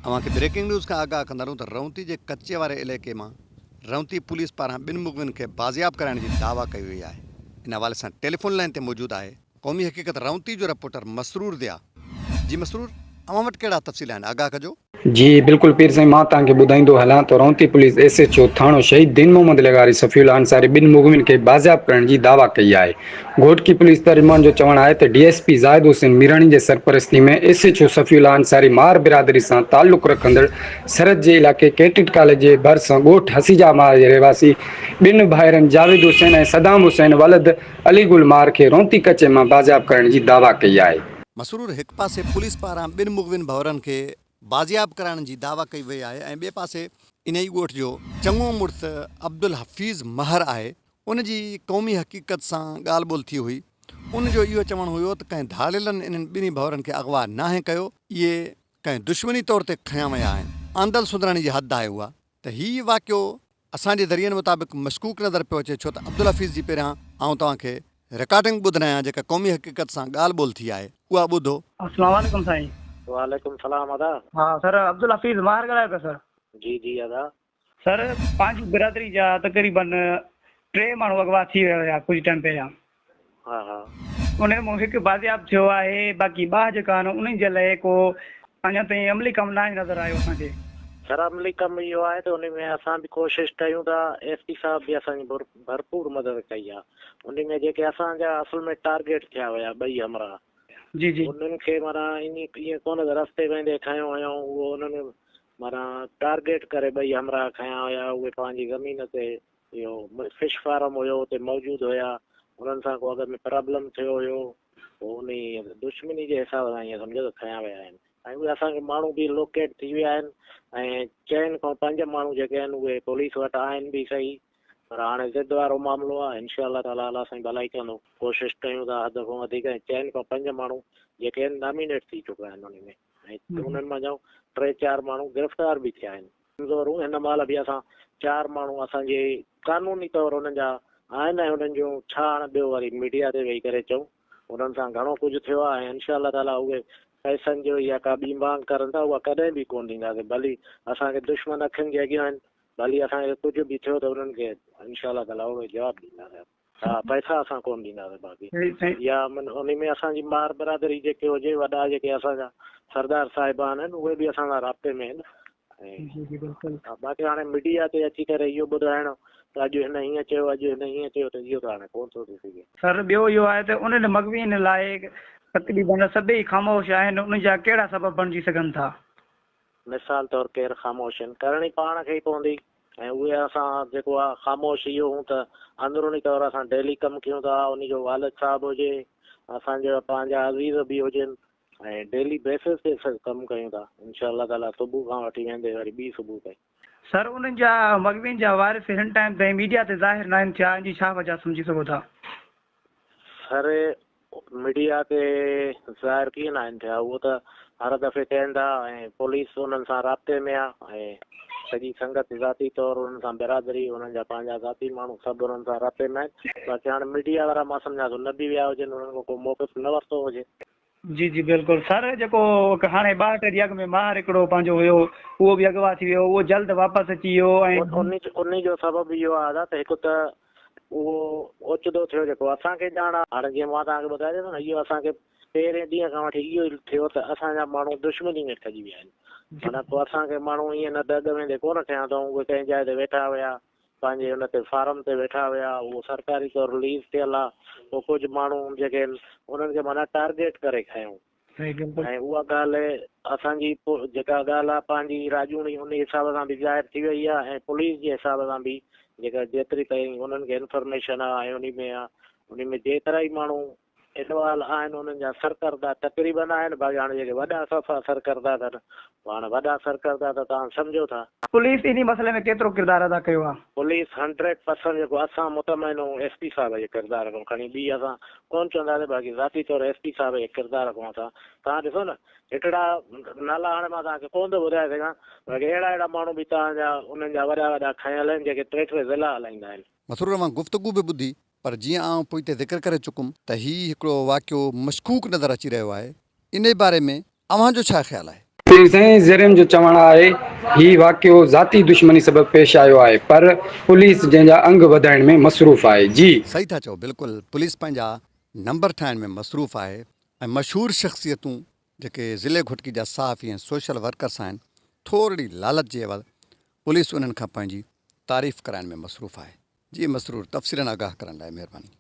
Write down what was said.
अव्हांखे breaking news खां आगाह कंदारूं त रौंती जे कच्चे वारे इलाइक़े मां रौंती पुलिस पारां 2 मुग़वियुनि खे बाज़ियाब कराइण जी दावा कई वई आहे। इन हवाले सां टेलीफोन लाइन ते मौजूदु आहे क़ौमी हक़ीक़त रौंती जो रिपोर्टर मसरूर दिया। जी मसरूर, अव्हां वटि कहिड़ा तफ़सील आहिनि, आगाह कजो। जी बिल्कुल पीर साईं, मां तव्हांखे ॿुधाईंदो हलां त रौंती पुलिस SHO थाणो शहीद दिन मोहम्मद लगारी सफ़ीउल अंसारी 2 मुग़वियुनि खे बाज़ियाब करण जी दावा कई आहे। घोटकी पुलिस तर्जुमान जो चवणु आहे त DSP ज़ाहिद हुसैन मीराणी जे सरपरस्ती में SHO सफ़ीउल अंसारी मार बिरादरी सां ताल्लुक़ रखंदड़ सरहद जे इलाइक़े कैटेड कॉलेज जे भरिसां ॻोठ हसीजा मार जे रहवासी 2 भाइरनि जावेद हुसैन ऐं सदाम हुसैन वलद अली गुल मार खे रौंती कचे मां बाज़ियाब करण जी दावा कई आहे। मसरूर, हिकु पासे पुलिस पारां 2 मुग़वियुनि भाउरनि खे बाज़ियाब कराइण जी दावा कई वई आहे ऐं ॿिए पासे इन ई ॻोठ जो चङो मुड़ुसु अब्दुल हफ़ीज़ महर आहे, उन जी क़ौमी हक़ीक़त सां ॻाल्हि ॿोल्हि थी हुई। उनजो इहो चवणु हुयो त कंहिं धाड़ेलनि इन्हनि 2 भाउरनि खे अगवा नाहे कयो, इहे कंहिं दुश्मनी तौर ते खयां विया आहिनि। आंदल सुधरण जी हद आहे उहा त हीउ वाक़ियो असांजे ज़रियनि मुताबिक़ मशकूक नज़र पियो अचे, छो त अब्दुल हफ़ीज़ जी पहिरियां आउं तव्हांखे रिकॉर्डिंग ॿुधायां जेका क़ौमी हक़ीक़त सां ॻाल्हि ॿोल्हि थी आहे, उहा ॿुधो। अस्सलाम वालेकुम साईं। वालेकुम सलाम अदा। हाँ सर, अब्दुल हफीज़ मार ॻाल्हायो पिया सर। जी अदा। सर, पंहिंजी बिरादरी जा तक़रीबन 3 माण्हू अगवा थी विया हुया कुझु टाइम पहिरियां। हा उन में हिकु बाज़ियाब थियो आहे, बाक़ी 2 जेका आहिनि उन्हनि जे लाइ को अञा ताईं अमली कमु न नज़र आयो असांखे। सर, अमली कमु इहो आहे त उन में असां बि कोशिशि कयूं था। SP साहब बि असांजी भरपूर मदद कई आहे। उन में जेके असांजा असल में टारगेट थिया हुया 2 हमरा जी उन्हनि खे माना ईअं कोन रस्ते वेंदे खयो हुयऊं, उहो उन्हनि माना टारगेट करे 2 हमरा खया हुया। उहे पंहिंजी ज़मीन ते इहो फिश फार्म हुयो उते मौजूदु हुया। उन्हनि सां को अगरि में प्रॉब्लम थियो हुयो, पोइ उन दुश्मनी जे हिसाब सां ईअं सम्झो त खया विया आहिनि। ऐं उहे असांखे माण्हू बि लोकेट थी विया आहिनि ऐं 4 खां 5 माण्हू जेके आहिनि उहे पुलिस वटि आहिनि बि सही, पर हाणे ज़िद वारो मामिलो आहे। इंशाअल्लाह ताला अलाह साईं भलाई कंदो। कोशिशि कयूं था हद खां वधीक। 4 खां 5 माण्हू जेके आहिनि नॉमिनेट थी चुका आहिनि उन में, ऐं उन्हनि मां जाऊं 3-4 माण्हू गिरफ़्तार बि थिया आहिनि। कमज़ोरूं हिन महिल बि असां 4 माण्हू असांजे कानूनी तौरु उन्हनि जा आहिनि ऐं उन्हनि जूं छा हाणे ॿियो वरी मीडिया ते वेही करे चऊं, उन्हनि सां घणो कुझु थियो आहे। इंशाअल्लाह ताला उहे पैसनि जो या का ॿी मांग करनि था, उहा कॾहिं बि कोन ॾींदासीं। भली असांखे दुश्मन अखियुनि जे अॻियां आहिनि, भली असांखे कुझु बि थियो त उन्हनि खे इंशाअल्लाह ताला उहे जवाबु ॾींदासीं। हा, पैसा असां कोन ॾींदासीं। बाक़ी या उन में असांजी मार बिरादरी जेके हुजे, वॾा जेके असांजा सरदार साहिबान आहिनि उहे बि असां सां राब्ते में आहिनि। ऐं बाक़ी हाणे मीडिया ते अची करे इहो ॿुधाइणो त अॼु हिन हीअं चयो, अॼु हिन हीअं चयो, त इहो त हाणे कोन थो थी सघे। सर, ॿियो इहो आहे त उन्हनि मग़वियुनि लाइ तक़रीबन सभई ख़ामोश आहिनि, उन जा कहिड़ा सबब बणिजी सघनि था? मिसाल तौरु केरु ख़ामोश आहिनि, करणी पाण खे ई पवंदी। ऐं उहे असां जेको आहे ख़ामोश इहो हूं त अंदरूनी तौरु असां डेली कमु कयूं था। उन जो वालिद साहिबु हुजे, असांजा पंहिंजा अज़ीज़ बि हुजनि, ऐं डेली बेसिस ते कमु कयूं था। इंशाअल्लाह ताला सुबुह खां वठी वेंदे वरी ॿी सुबुह ताईं। सर, उन्हनि जा मग़वियुनि जा वारिस हिन टाइम ताईं मीडिया ते ज़ाहिर न आहिनि थिया, इन जी छा वजह सम्झी सघो था? सर, मीडिया ते ज़ाहिर कीअं न आहिनि थिया, उहो त हर दफ़े चवनि था ऐं पुलिस उन्हनि सां राब्ते में आहे ऐं सॼी संगत ज़ाती तौरु उन्हनि सां बिरादरी, उन्हनि जा पंहिंजा ज़ाती माण्हू सभु उन्हनि सां राब्ते में आहिनि। बाक़ी हाणे मीडिया वारा मां सम्झा थो न बि विया हुजनि, उन्हनि को मौक़िफ़ न वरितो हुजे। जी बिल्कुलु सर। जेको हाणे 62 ॾींहं अॻु में मार हिकिड़ो पंहिंजो हुयो, उहो बि अगवा थी वियो, उहो जल्द वापसि अची वियो। ऐं उन जो सबबु इहो आहे त हिकु त उहो ओचितो थियो जेको असांखे ॼाण आहे। हाणे जीअं मां तव्हांखे ॿुधाए ॾिनो न, इहो असांखे पहिरें ॾींहं खां वठी इहो ई थियो त असांजा माण्हू दुश्मनी में ठही विया आहिनि। माना पोइ असांखे माण्हू ईअं न दग वेंदे कोन थिया अथऊं। उहे कंहिं जाइ ते वेठा हुया, पंहिंजे हुन ते फार्म ते वेठा हुया, उहो सरकारी तौरु लीज़ थियल आहे। पोइ कुझु माण्हू जेके आहिनि उन्हनि खे माना टारगेट करे खयूं। ऐं उहा ॻाल्हि असांजी जेका ॻाल्हि आहे पंहिंजी राजूणी उन हिसाब सां बि ज़ाहिर थी वई आहे, ऐं पुलिस जे हिसाब सां बि जेका जेतिरी ताईं उन्हनि खे इंफॉर्मेशन आहे ऐं उन में जेतिरा ई माण्हू इनवॉल्व आहिनि उन्हनि जा सरकर्दा तक़रीबन आहिनि। बाक़ी हाणे जेके वॾा सफ़ा सरकर्दा अथनि, हाणे वॾा सरकर्दा त तव्हां सम्झो था। पुलिस इन मसइले में केतिरो किरदारु अदा कयो आहे? पुलिस 100% जेको असां मुतमइन SP साहिब जे किरदार खां खणी ॿी असां कोन चवंदासीं। बाक़ी ज़ाती तौरु SP साहिब जे किरदार खां असां, तव्हां ॾिसो न, हिकिड़ा नाला हाणे मां तव्हांखे कोन थो ॿुधाए सघां, बाक़ी अहिड़ा माण्हू बि तव्हांजा उन्हनि जा वॾा खयल आहिनि जेके 3 ज़िला हलाईंदा आहिनि। मसरूर, मां गुफ़्तगू बि ॿुधी, पर जीअं आउं पोइ ते ज़िक्र करे चुकुमि त हीउ हिकिड़ो वाक़ियो मशकूक नज़र अची रहियो आहे। इन बारे में अव्हांजो छा ख़्यालु आहे? पीर साईं ज़रीम जो चवणु आहे ही वाक़ियो ज़ाती दुश्मनी सबबि पेश आयो आहे पर पुलिस जंहिंजा अंग वधाइण में मसरूफ़ आहे। जी सही था चओ, बिल्कुलु पुलिस पंहिंजा नंबर ठाहिण में मसरूफ़ आहे ऐं मशहूरु शख़्सियतूं जेके ज़िले घुटकी जा सहाफ़ी ऐं सोशल वर्कर्स आहिनि, थोरी लालच जे अवल पुलिस उन्हनि खां पंहिंजी तारीफ़ कराइण में मसरूफ़ आहे। जी मसरूर, तफ़सीलन आगाह करण लाइ महिरबानी।